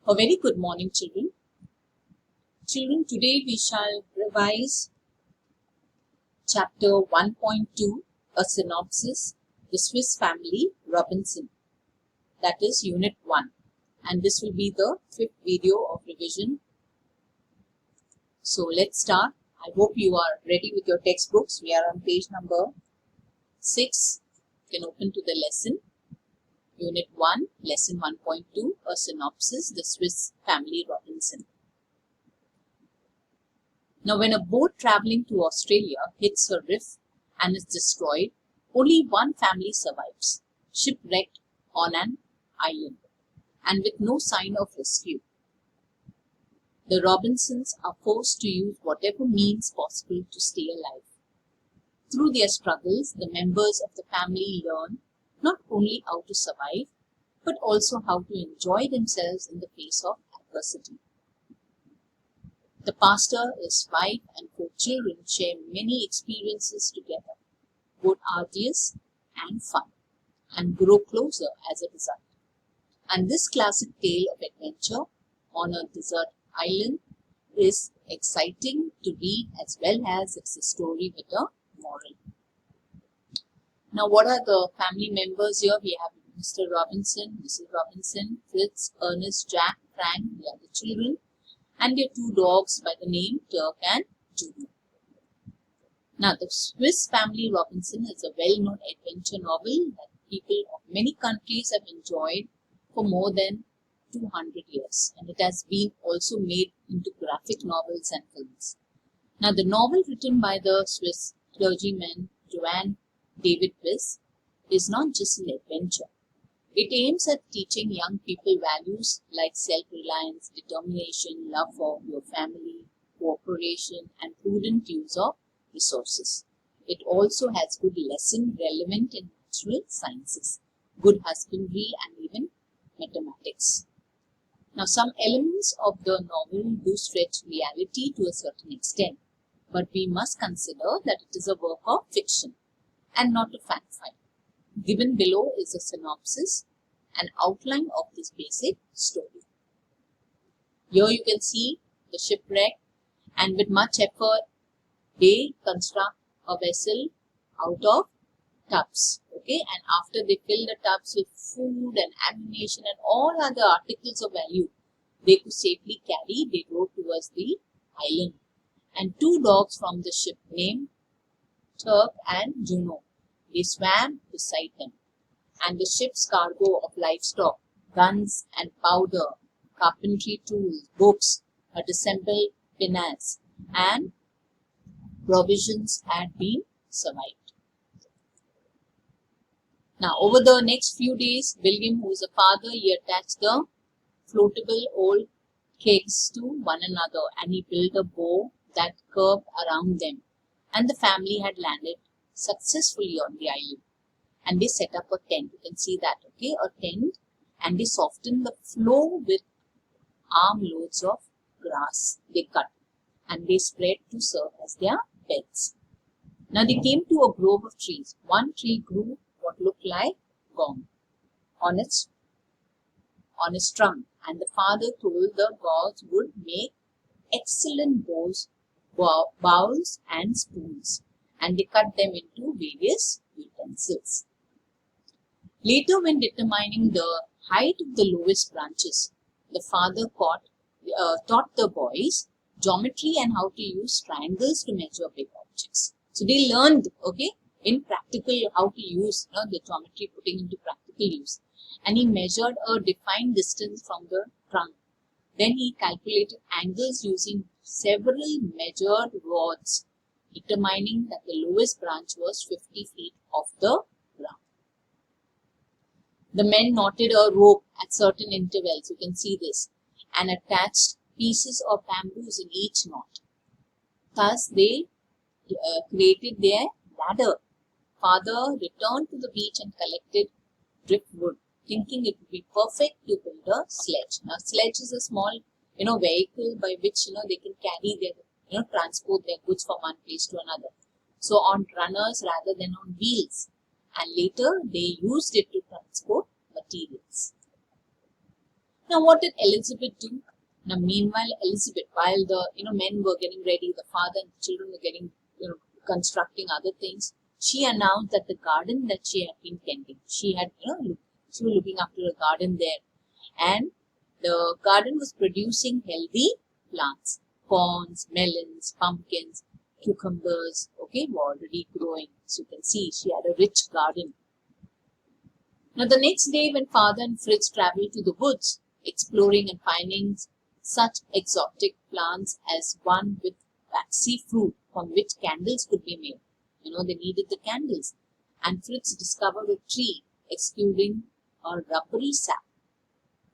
A very good morning, children. Children, today we shall revise chapter 1.2, a synopsis, the Swiss Family Robinson. That is unit 1. And this will be the 5th video of revision. So let's start. I hope you are ready with your textbooks. We are on page number 6. You can open to the lesson. Unit 1, lesson 1.2, a synopsis, the Swiss Family Robinson. Now, when a boat traveling to Australia hits a reef and is destroyed, only one family survives, shipwrecked on an island and with no sign of rescue. The Robinsons are forced to use whatever means possible to stay alive. Through their struggles, the members of the family learn not only how to survive, but also how to enjoy themselves in the face of adversity. The pastor, his wife, and 4 children share many experiences together, both arduous and fun, and grow closer as a result. And this classic tale of adventure on a desert island is exciting to read as well as it's a story with a moral. Now, what are the family members here? We have Mr. Robinson, Mrs. Robinson, Fritz, Ernest, Jack, Frank, they are the children, and their 2 dogs by the name Turk and Juno. Now, the Swiss Family Robinson is a well-known adventure novel that people of many countries have enjoyed for more than 200 years, and it has been also made into graphic novels and films. Now, the novel written by the Swiss clergyman Johann David Wyss is not just an adventure. It aims at teaching young people values like self-reliance, determination, love for your family, cooperation, and prudent use of resources. It also has good lessons relevant in natural sciences, good husbandry, and even mathematics. Now, some elements of the novel do stretch reality to a certain extent, but we must consider that it is a work of fiction and not a fact file. Given below is a synopsis, an outline of this basic story. Here you can see the shipwreck, and with much effort, they construct a vessel out of tubs. Okay, and after they fill the tubs with food and ammunition and all other articles of value they could safely carry, they rowed towards the island. And 2 dogs from the ship named Turk and Juno, they swam beside them. And the ship's cargo of livestock, guns and powder, carpentry tools, books, a disassembled pinnace, and provisions had been survived. Now, over the next few days, William, who is a father, he attached the floatable old kegs to one another, and he built a bow that curved around them. And the family had landed successfully on the island. And they set up a tent. You can see that, okay, a tent. And they softened the floor with armloads of grass they cut. And they spread to serve as their beds. Now they came to a grove of trees. One tree grew what looked like gum on its trunk. And the father told the gods would make excellent bowls and spoons. And they cut them into various utensils. Later, when determining the height of the lowest branches, the father taught the boys geometry and how to use triangles to measure big objects. So they learned, okay, in practical how to use the geometry, putting into practical use. And he measured a defined distance from the trunk. Then he calculated angles using several measured rods, determining that the lowest branch was 50 feet off the ground. The men knotted a rope at certain intervals, you can see this, and attached pieces of bamboos in each knot. Thus, they created their ladder. Father returned to the beach and collected driftwood, thinking it would be perfect to build a sledge. Now, sledge is a small, vehicle by which, they can carry their, transport their goods from one place to another. So, on runners rather than on wheels. And later, they used it to transport materials. Now, what did Elizabeth do? Now, meanwhile, Elizabeth, while the men were getting ready, the father and the children were getting constructing other things, she announced that the garden that she had been tending, she was looking after a garden there, and the garden was producing healthy plants, corns, melons, pumpkins, cucumbers, okay, were already growing. So you can see she had a rich garden. Now the next day when father and Fritz traveled to the woods, exploring and finding such exotic plants as one with waxy fruit from which candles could be made. They needed the candles. And Fritz discovered a tree exuding a rubbery sap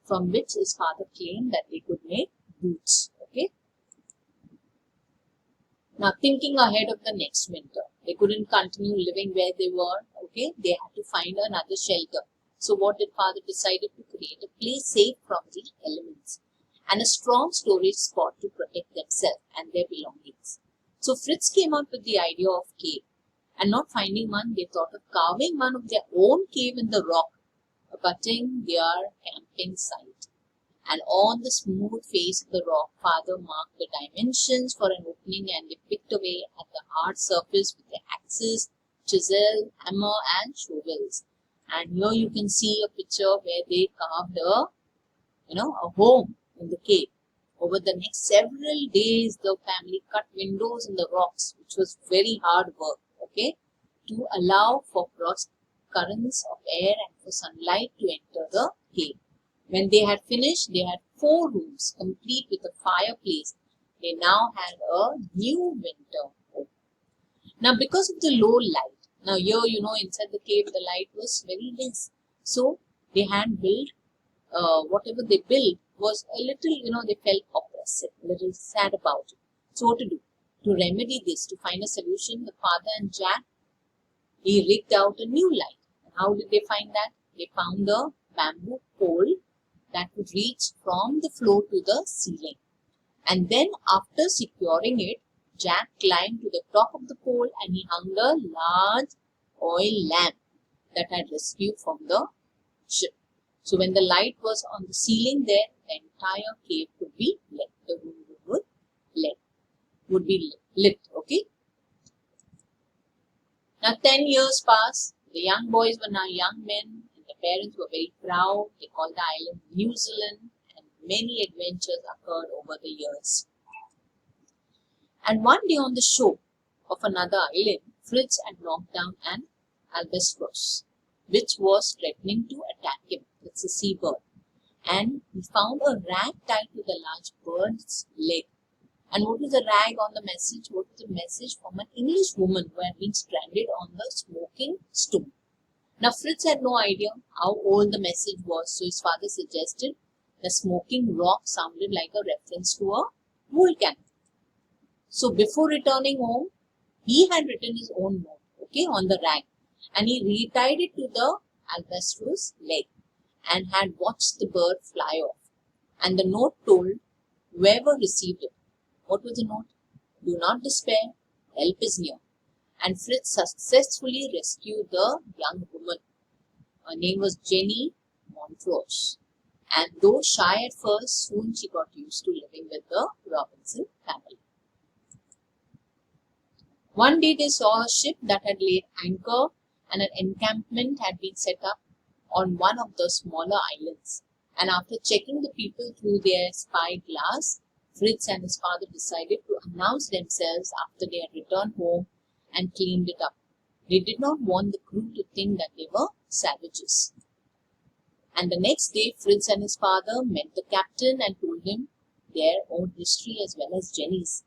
from which his father claimed that they could make boots. Okay. Now thinking ahead of the next winter, they couldn't continue living where they were. Okay, they had to find another shelter. So what did father decided to create? A place safe from the elements and a strong storage spot to protect themselves and their belongings. So Fritz came up with the idea of cave, and not finding one, they thought of carving one of their own cave in the rock, abutting their camping site. And on the smooth face of the rock, father marked the dimensions for an opening, and they picked away at the hard surface with their axes, chisel, hammer, and shovels. And here you can see a picture where they carved a home in the cave. Over the next several days, the family cut windows in the rocks, which was very hard work, okay, to allow for cross currents of air and for sunlight to enter the cave. When they had finished, they had 4 rooms, complete with a fireplace. They now had a new winter home. Now, because of the low light, now here, inside the cave, the light was very less. So, they had built, whatever they built was a little, they felt oppressive, a little sad about it. So, what to do? To remedy this, to find a solution, the father and Jack, he rigged out a new light. And how did they find that? They found a bamboo pole that would reach from the floor to the ceiling. And then after securing it, Jack climbed to the top of the pole and he hung a large oil lamp that had rescued from the ship. So when the light was on the ceiling there, the entire cave could be lit. The room would be lit, okay? Now 10 years passed. The young boys were now young men, and the parents were very proud. They called the island New Zealand, and many adventures occurred over the years. And one day on the shore of another island, Fritz had knocked down an albatross, which was threatening to attack him. It's a seabird. And he found a rag tied to the large bird's leg. And what was the rag on the message? What was the message from an English woman who had been stranded on the smoking stone? Now Fritz had no idea how old the message was, so his father suggested the smoking rock sounded like a reference to a volcano. So before returning home, he had written his own note, okay, on the rag, and he retied it to the albatross leg and had watched the bird fly off. And the note told whoever received it. What was the note? Do not despair, help is near. And Fritz successfully rescued the young woman. Her name was Jenny Montrose. And though shy at first, soon she got used to living with the Robinson family. One day they saw a ship that had laid anchor and an encampment had been set up on one of the smaller islands. And after checking the people through their spy glass, Fritz and his father decided to announce themselves after they had returned home and cleaned it up. They did not want the crew to think that they were savages. And the next day, Fritz and his father met the captain and told him their own history as well as Jenny's.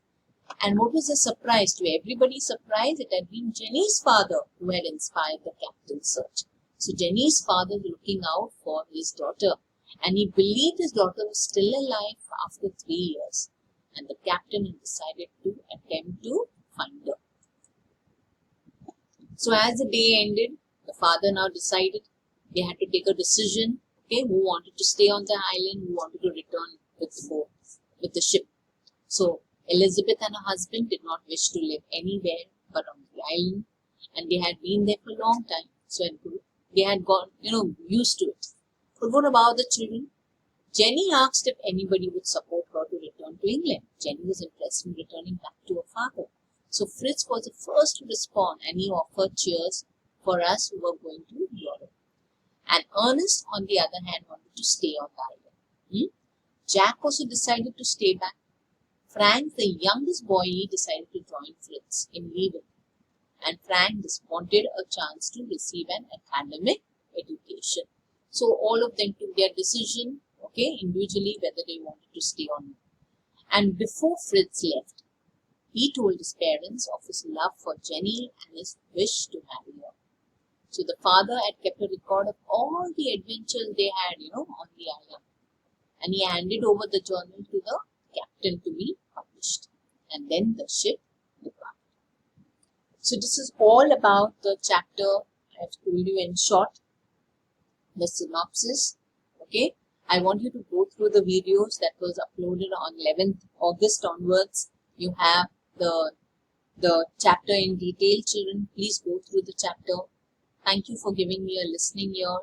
And what was the surprise? To everybody's surprise, it had been Jenny's father who had inspired the captain's search. So Jenny's father was looking out for his daughter, and he believed his daughter was still alive after 3 years. And the captain had decided to attempt to find her. So as the day ended, the father now decided they had to take a decision, okay, who wanted to stay on the island, who wanted to return with the boat, with the ship. So Elizabeth and her husband did not wish to live anywhere but on the island, and they had been there for a long time. So they had got, used to it. But what about the children? Jenny asked if anybody would support her to return to England. Jenny was interested in returning back to her father. So Fritz was the first to respond, and he offered cheers for us who were going to Europe. And Ernest, on the other hand, wanted to stay on the island. Jack also decided to stay back. Frank, the youngest boy, he decided to join Fritz in leaving. And Frank just wanted a chance to receive an academic education. So all of them took their decision, individually, whether they wanted to stay or not. And before Fritz left, he told his parents of his love for Jenny and his wish to marry her. So the father had kept a record of all the adventures they had, on the island. And he handed over the journal to the captain to be published. And then the ship departed. So this is all about the chapter I have told you in short, the synopsis. Okay, I want you to go through the videos that was uploaded on 11th August onwards. You have the chapter in detail, children. Please go through the chapter. Thank you for giving me a listening ear.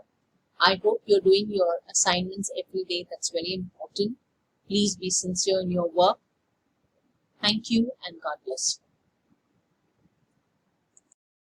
I hope you're doing your assignments every day. That's very important. Please be sincere in your work. Thank you and God bless you.